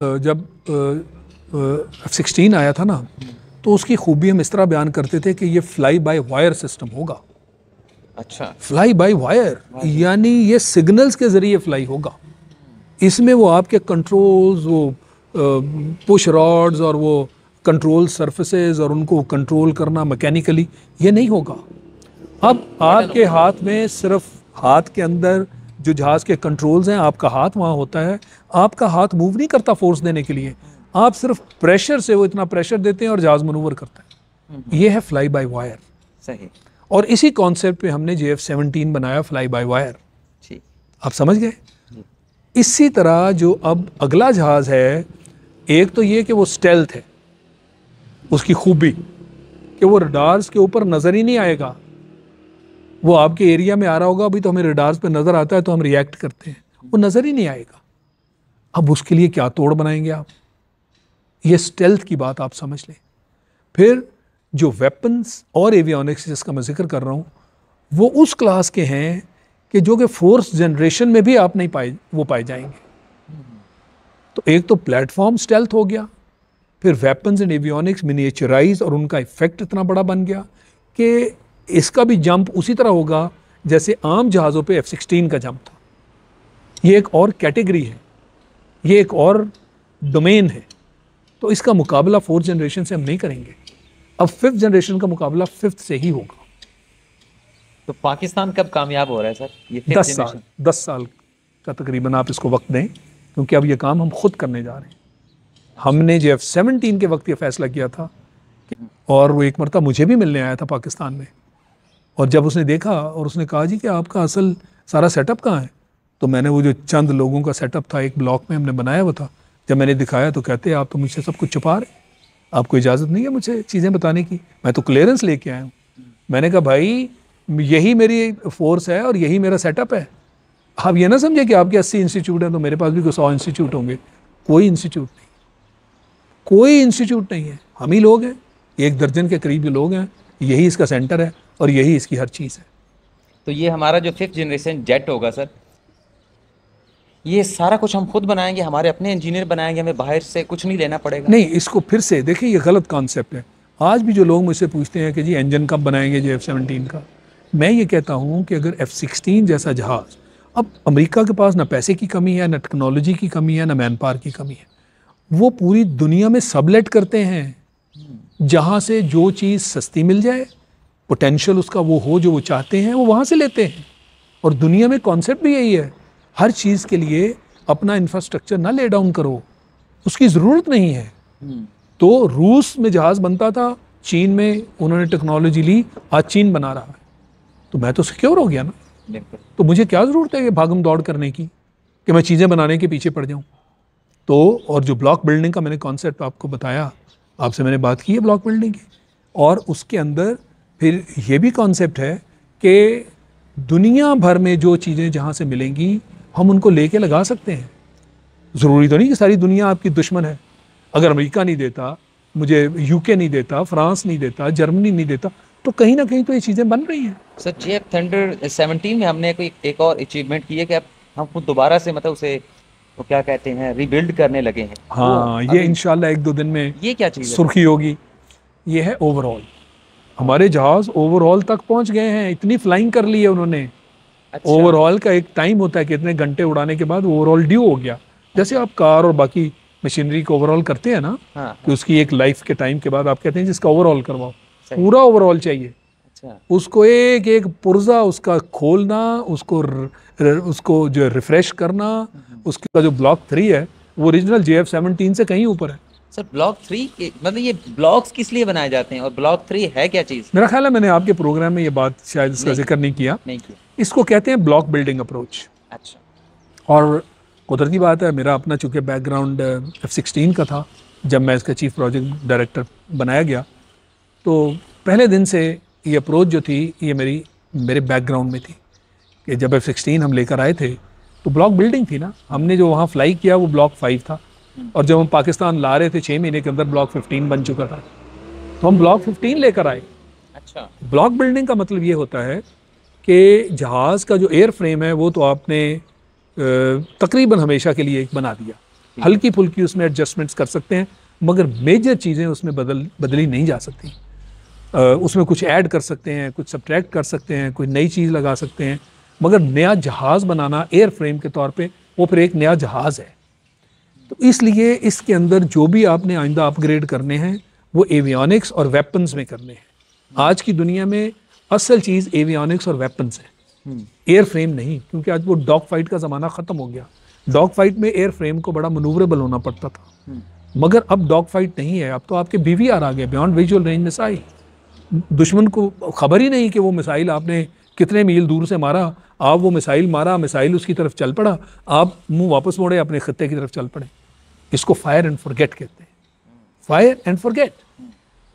जब F-16 आया था ना, तो उसकी खूबी हम इस तरह बयान करते थे कि ये फ्लाई बाय वायर सिस्टम होगा। अच्छा, फ्लाई बाय वायर यानी ये सिग्नल्स के जरिए फ्लाई होगा। इसमें वो आपके कंट्रोल्स, वो पुश रॉड्स और वो कंट्रोल सरफेसेस और उनको कंट्रोल करना मैकेनिकली, ये नहीं होगा। अब आपके हाथ में सिर्फ हाथ के अंदर जो जहाज के कंट्रोल्स हैं, आपका हाथ वहाँ होता है। आपका हाथ मूव नहीं करता फोर्स देने के लिए, आप सिर्फ प्रेशर से वो इतना प्रेशर देते हैं और जहाज मनूवर करता है। ये है फ्लाई बाय वायर। सही। और इसी कॉन्सेप्ट पे हमने JF-17 बनाया, फ्लाई बाय वायर। आप समझ गए? इसी तरह जो अब अगला जहाज है, एक तो ये कि वो स्टेल्थ है, उसकी खूबी कि वो रडार्स के ऊपर नजर ही नहीं आएगा। वो आपके एरिया में आ रहा होगा, अभी तो हमें रडार्स पे नजर आता है तो हम रिएक्ट करते हैं, वो नजर ही नहीं आएगा। अब उसके लिए क्या तोड़ बनाएंगे आप? ये स्टेल्थ की बात आप समझ लें। फिर जो वेपन्स और एवियोनिक्स जिसका मैं जिक्र कर रहा हूँ, वो उस क्लास के हैं कि जो कि फोर्थ जनरेशन में भी आप नहीं पाए जाएंगे। तो एक तो प्लेटफॉर्म स्टेल्थ हो गया, फिर वेपन्स एंड एवियोनिक्स मिनिएचराइज और उनका इफेक्ट इतना बड़ा बन गया कि इसका भी जंप उसी तरह होगा जैसे आम जहाज़ों पे F-16 का जंप था। ये एक और कैटेगरी है, ये एक और डोमेन है। तो इसका मुकाबला फोर्थ जनरेशन से हम नहीं करेंगे। अब फिफ्थ जनरेशन का मुकाबला फिफ्थ से ही होगा। तो पाकिस्तान कब कामयाब हो रहा है सर? ये 10 साल का तकरीबन आप इसको वक्त दें, क्योंकि अब ये काम हम खुद करने जा रहे हैं। हमने JF-17 के वक्त ये फैसला किया था और वो एक मरतबा मुझे भी मिलने आया था पाकिस्तान में, और जब उसने देखा और उसने कहा जी कि आपका असल सारा सेटअप कहाँ है, तो मैंने वो जो चंद लोगों का सेटअप था एक ब्लॉक में हमने बनाया हुआ था, जब मैंने दिखाया तो कहते आप तो मुझसे सब कुछ छुपा रहे, आपको इजाज़त नहीं है मुझे चीज़ें बताने की, मैं तो क्लियरेंस लेके आया हूँ। मैंने कहा भाई यही मेरी फोर्स है और यही मेरा सेटअप है। आप ये ना समझे कि आपके 80 इंस्टीट्यूट हैं तो मेरे पास भी कोई 100 इंस्टीट्यूट होंगे। कोई इंस्टीट्यूट नहीं, कोई इंस्टीट्यूट नहीं है, हम ही लोग हैं, 1 दर्जन के करीब लोग हैं, यही इसका सेंटर है और यही इसकी हर चीज़ है। तो ये हमारा जो 5th जनरेशन जेट होगा सर, ये सारा कुछ हम खुद बनाएंगे, हमारे अपने इंजीनियर बनाएंगे, हमें बाहर से कुछ नहीं लेना पड़ेगा? नहीं, इसको फिर से देखिए, ये गलत कॉन्सेप्ट है। आज भी जो लोग मुझसे पूछते हैं कि जी इंजन कब बनाएंगे JF-17 का, मैं ये कहता हूँ कि अगर F-16 जैसा जहाज़, अब अमेरिका के पास ना पैसे की कमी है, ना टेक्नोलॉजी की कमी है, ना मैन पावर की कमी है, वो पूरी दुनिया में सबलेट करते हैं, जहाँ से जो चीज़ सस्ती मिल जाए, पोटेंशियल उसका वो हो जो वो चाहते हैं, वो वहाँ से लेते हैं। और दुनिया में कॉन्सेप्ट भी यही है, हर चीज़ के लिए अपना इंफ्रास्ट्रक्चर ना ले डाउन करो, उसकी ज़रूरत नहीं है। तो रूस में जहाज़ बनता था, चीन में उन्होंने टेक्नोलॉजी ली, आज चीन बना रहा है, तो मैं तो सिक्योर हो गया ना। तो मुझे क्या ज़रूरत है ये भागम दौड़ करने की कि मैं चीज़ें बनाने के पीछे पड़ जाऊँ। तो और जो ब्लॉक बिल्डिंग का मैंने कॉन्सेप्ट आपको बताया, आपसे मैंने बात की है ब्लॉक बिल्डिंग की, और उसके अंदर फिर ये भी कॉन्सेप्ट है कि दुनिया भर में जो चीज़ें जहाँ से मिलेंगी हम उनको लेके लगा सकते हैं। ज़रूरी तो नहीं कि सारी दुनिया आपकी दुश्मन है। अगर अमेरिका नहीं देता मुझे, UK नहीं देता, फ्रांस नहीं देता, जर्मनी नहीं देता, तो कहीं ना कहीं तो ये चीज़ें बन रही हैं। सर JF थंडर 17 में हमने कोई एक और अचीवमेंट की है कि अब हम खुद दोबारा से मतलब उसे तो क्या कहते हैं रिबिल्ड करने लगे हैं। हाँ, ये इंशाल्लाह 1-2 दिन में ये क्या चीज़ है? सुर्खी होगी। ये है ओवरऑल, हमारे जहाज ओवरऑल तक पहुंच गए हैं, इतनी फ्लाइंग कर ली है उन्होंने। अच्छा। ओवरऑल का एक टाइम होता है कि इतने घंटे उड़ाने के बाद ओवरऑल ड्यू हो गया, जैसे आप कार और बाकी मशीनरी को ओवरऑल करते हैं ना, कि उसकी एक लाइफ के टाइम के बाद आप कहते हैं जिसका ओवरऑल करवाओ, पूरा ओवरऑल चाहिए। अच्छा। उसको एक एक पुर्जा उसका खोलना, उसको जो रिफ्रेश करना, उसका जो ब्लॉक 3 है वो ओरिजिनल JF-17 से कहीं ऊपर है। सर ब्लॉक 3 के मतलब ये ब्लॉक्स किस लिए बनाए जाते हैं और ब्लॉक 3 है क्या चीज़? मेरा ख्याल है मैंने आपके प्रोग्राम में ये बात शायद इसका जिक्र नहीं किया। इसको कहते हैं ब्लॉक बिल्डिंग अप्रोच। अच्छा। और कुदरती बात है, मेरा अपना चूँकि बैकग्राउंड F-16 का था, जब मैं इसका चीफ प्रोजेक्ट डायरेक्टर बनाया गया, तो पहले दिन से ये अप्रोच जो थी ये मेरे बैकग्राउंड में थी कि जब F-16 हम लेकर आए थे तो ब्लॉक बिल्डिंग थी ना। हमने जो वहाँ फ्लाई किया वो ब्लॉक 5 था, और जब हम पाकिस्तान ला रहे थे 6 महीने के अंदर ब्लॉक 15 बन चुका था, तो हम ब्लॉक 15 लेकर आए। अच्छा। ब्लॉक बिल्डिंग का मतलब ये होता है कि जहाज़ का जो एयर फ्रेम है वो तो आपने तकरीबन हमेशा के लिए एक बना दिया, हल्की फुल्की उसमें एडजस्टमेंट्स कर सकते हैं, मगर मेजर चीज़ें उसमें बदली नहीं जा सकती। उसमें कुछ ऐड कर सकते हैं, कुछ सब्ट्रैक्ट कर सकते हैं, कोई नई चीज़ लगा सकते हैं, मगर नया जहाज़ बनाना एयर फ्रेम के तौर पे वो फिर एक नया जहाज़ है। तो इसलिए इसके अंदर जो भी आपने आइंदा अपग्रेड करने हैं वो एवियनिक्स और वेपन्स में करने हैं। आज की दुनिया में असल चीज़ एवियनिक्स और वेपन्स है, एयर फ्रेम नहीं, क्योंकि आज वो डॉग फाइट का ज़माना ख़त्म हो गया। डॉग फाइट में एयर फ्रेम को बड़ा मनूवरेबल होना पड़ता था, मगर अब डॉग फाइट नहीं है। अब तो आपके BVR आ गए, बियॉन्ड विजुअल रेंज मिसाइल। दुश्मन को खबर ही नहीं कि वो मिसाइल आपने कितने मील दूर से मारा, आप वो मिसाइल मारा, मिसाइल उसकी तरफ चल पड़ा, आप मुंह वापस मोड़े अपने खत्ते की तरफ चल पड़े। इसको फायर एंड फॉरगेट कहते हैं, फायर एंड फॉरगेट।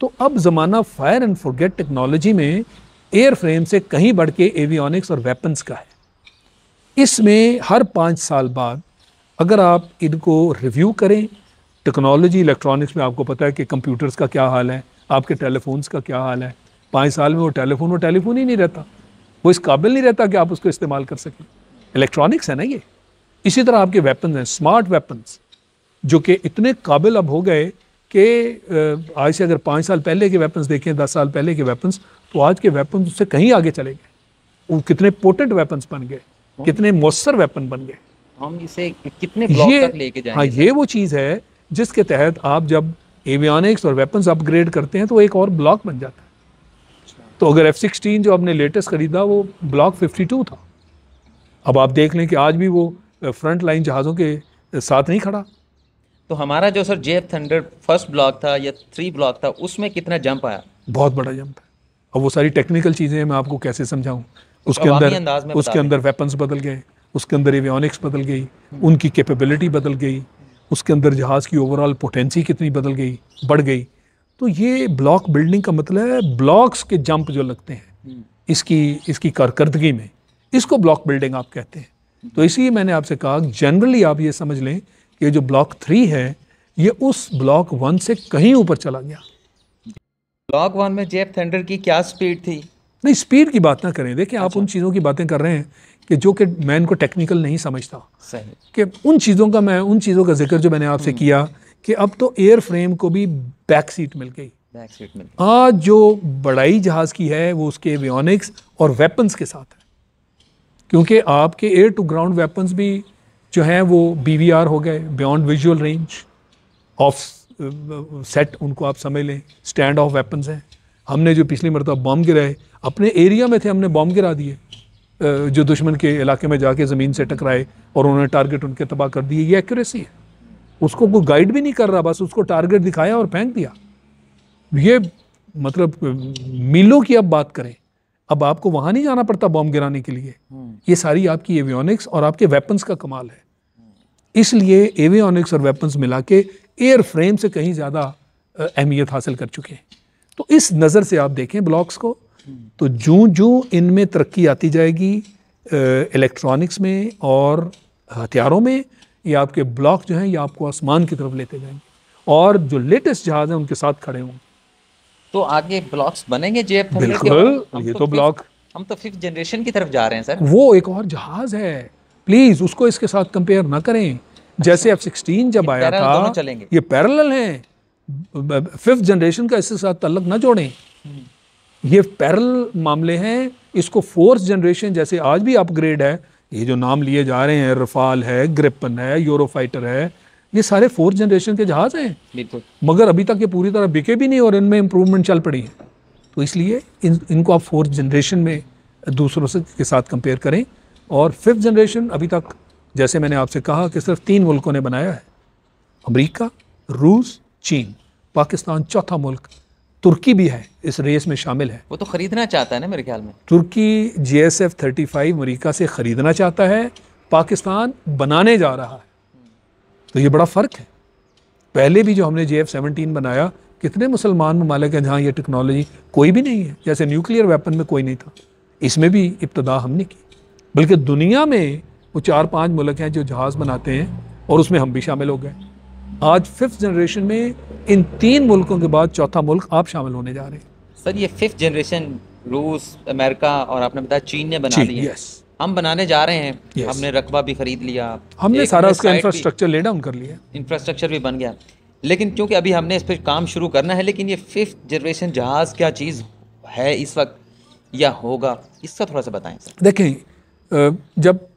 तो अब ज़माना फायर एंड फॉरगेट टेक्नोलॉजी में एयर फ्रेम से कहीं बढ़ के एवियनिक्स और वेपन्स का है। इसमें हर 5 साल बाद अगर आप इनको रिव्यू करें, टेक्नोलॉजी इलेक्ट्रॉनिक्स में आपको पता है कि कंप्यूटर्स का क्या हाल है, आपके टेलीफोन्स का क्या हाल है। 5 साल में वो टेलीफोन ही नहीं रहता, वो इस काबिल नहीं रहता कि आप उसको इस्तेमाल कर सकें। इलेक्ट्रॉनिक्स है ना ये। इसी तरह आपके वेपन्स हैं, स्मार्ट वेपन्स, जो कि इतने काबिल अब हो गए कि आज से अगर 5 साल पहले के वेपन्स देखें, 10 साल पहले के वेपन्स, तो आज के वेपन्स उससे कहीं आगे चले गए। वो कितने पोटेंट वेपन्स बन गए, कितने मौसर वेपन बन गए। हम इसे कितने ब्लॉक तक लेके जाएंगे? हाँ, ये वो चीज़ है जिसके तहत आप जब एवियनिक्स और वेपन्स अपग्रेड करते हैं तो वो एक और ब्लॉक बन जाता है। तो अगर F-16 जो आपने लेटेस्ट खरीदा वो ब्लॉक 52 था, अब आप देख लें कि आज भी वो फ्रंट लाइन जहाज़ों के साथ नहीं खड़ा। तो हमारा जो sir JF thunder first block था या 3 ब्लॉक था, उसमें कितना जंप आया? बहुत बड़ा जंप है। अब वो सारी टेक्निकल चीज़ें मैं आपको कैसे समझाऊं। उसके अंदर वेपन्स बदल गए, उसके अंदर एवियनिक्स बदल गई, उनकी कैपेबिलिटी बदल गई, उसके अंदर जहाज़ की ओवरऑल पोटेंसी कितनी बढ़ गई। तो ये ब्लॉक बिल्डिंग का मतलब है ब्लॉक्स के जंप जो लगते हैं इसकी कारकर्दगी में, इसको ब्लॉक बिल्डिंग आप कहते हैं। तो इसलिए मैंने आपसे कहा जनरली आप ये समझ लें कि ये जो ब्लॉक 3 है ये उस ब्लॉक 1 से कहीं ऊपर चला गया। ब्लॉक 1 में JF थंडर की क्या स्पीड थी? नहीं, स्पीड की बात ना करें। देखिए आप उन चीज़ों की बातें कर रहे हैं कि जो कि मैं इनको टेक्निकल नहीं समझता। सही। कि उन चीज़ों का जिक्र जो मैंने आपसे किया कि अब तो एयर फ्रेम को भी बैक सीट मिल गई। आज जो बड़ाई जहाज़ की है वो उसके एवियनिक्स और वेपन्स के साथ है, क्योंकि आपके एयर टू ग्राउंड वेपन्स भी जो हैं वो BVR हो गए, beyond visual range of set, उनको आप समझ लें स्टैंड ऑफ वेपन्स हैं। हमने जो पिछली मरतबा बॉम्ब गिराए अपने एरिया में थे, हमने बॉम्ब गिरा दिए जो दुश्मन के इलाके में जाके ज़मीन से टकराए और उन्होंने टारगेट उनके तबाह कर दिए। ये एक्यूरेसी है, उसको कोई गाइड भी नहीं कर रहा, बस उसको टारगेट दिखाया और फेंक दिया। ये मतलब मीलों की अब बात करें, अब आपको वहाँ नहीं जाना पड़ता बॉम्ब गिराने के लिए। ये सारी आपकी एवियनिक्स और आपके वेपन्स का कमाल है। इसलिए एवियनिक्स और वेपन्स मिला के एयर फ्रेम से कहीं ज़्यादा अहमियत हासिल कर चुके हैं। तो इस नज़र से आप देखें ब्लॉक्स को, तो जूं इनमें तरक्की आती जाएगी इलेक्ट्रॉनिक्स में और हथियारों में, ये आपके ब्लॉक जो हैं ये आपको आसमान की तरफ लेते जाएंगे और जो लेटेस्ट जहाज़ हैं उनके साथ खड़े होंगे। तो आगे ब्लॉक्स बनेंगे JF थंडर? बिल्कुल, ये तो ब्लॉक हम तो 5th जनरेशन की तरफ जा रहे हैं सर। वो एक और जहाज़ है, प्लीज़ उसको इसके साथ कंपेयर ना करें। जैसे F-16 जब आया था, ये पैरेलल हैं, 5th जनरेशन का इसके साथ ताल्लुक ना जोड़ें। ये पैरेलल मामले हैं। इसको 4th जनरेशन जैसे आज भी अपग्रेड है, ये जो नाम लिए जा रहे हैं, रफाल है, ग्रिपन है, यूरोफाइटर है, ये सारे 4th जनरेशन के जहाज़ हैं, मगर अभी तक ये पूरी तरह बिके भी नहीं और इनमें इम्प्रूवमेंट चल पड़ी है। तो इसलिए इनको आप 4th जनरेशन में दूसरों से के साथ कंपेयर करें। और 5th जनरेशन अभी तक जैसे मैंने आपसे कहा कि सिर्फ 3 मुल्कों ने बनाया है, अमेरिका, रूस, चीन, पाकिस्तान चौथा मुल्क, तुर्की भी है इस रेस में शामिल है। वो तो खरीदना चाहता है ना मेरे ख्याल में। तुर्की JSF 35 अमेरिका से ख़रीदना चाहता है, पाकिस्तान बनाने जा रहा है। तो ये बड़ा फ़र्क है। पहले भी जो हमने JF-17 बनाया, कितने मुसलमान ममालिक हैं जहाँ ये टेक्नोलॉजी कोई भी नहीं है, जैसे न्यूक्लियर वेपन में कोई नहीं था, इसमें भी इब्तदा हमने की। बल्कि दुनिया में वो 4-5 मुल्क हैं जो जहाज़ बनाते हैं और उसमें हम भी शामिल हो गए। आज 5th जनरेशन में इन 3 मुल्कों के बाद चौथा मुल्क आप शामिल होने जा रहे हैं। सर ये 5th जनरेशन रूस, अमेरिका और आपने बताया चीन ने बना ली है। हम बनाने जा रहे हैं, Yes. हमने रकबा भी खरीद लिया, हमने एक सारा उसका site भी- इंफ्रास्ट्रक्चर ले डाउन कर लिया। इंफ्रास्ट्रक्चर भी बन गया, लेकिन क्योंकि अभी हमने इस पर काम शुरू करना है, लेकिन ये 5th जनरेशन जहाज़ क्या चीज़ है इस वक्त या होगा, इसका थोड़ा सा बताएं सर। देखें, जब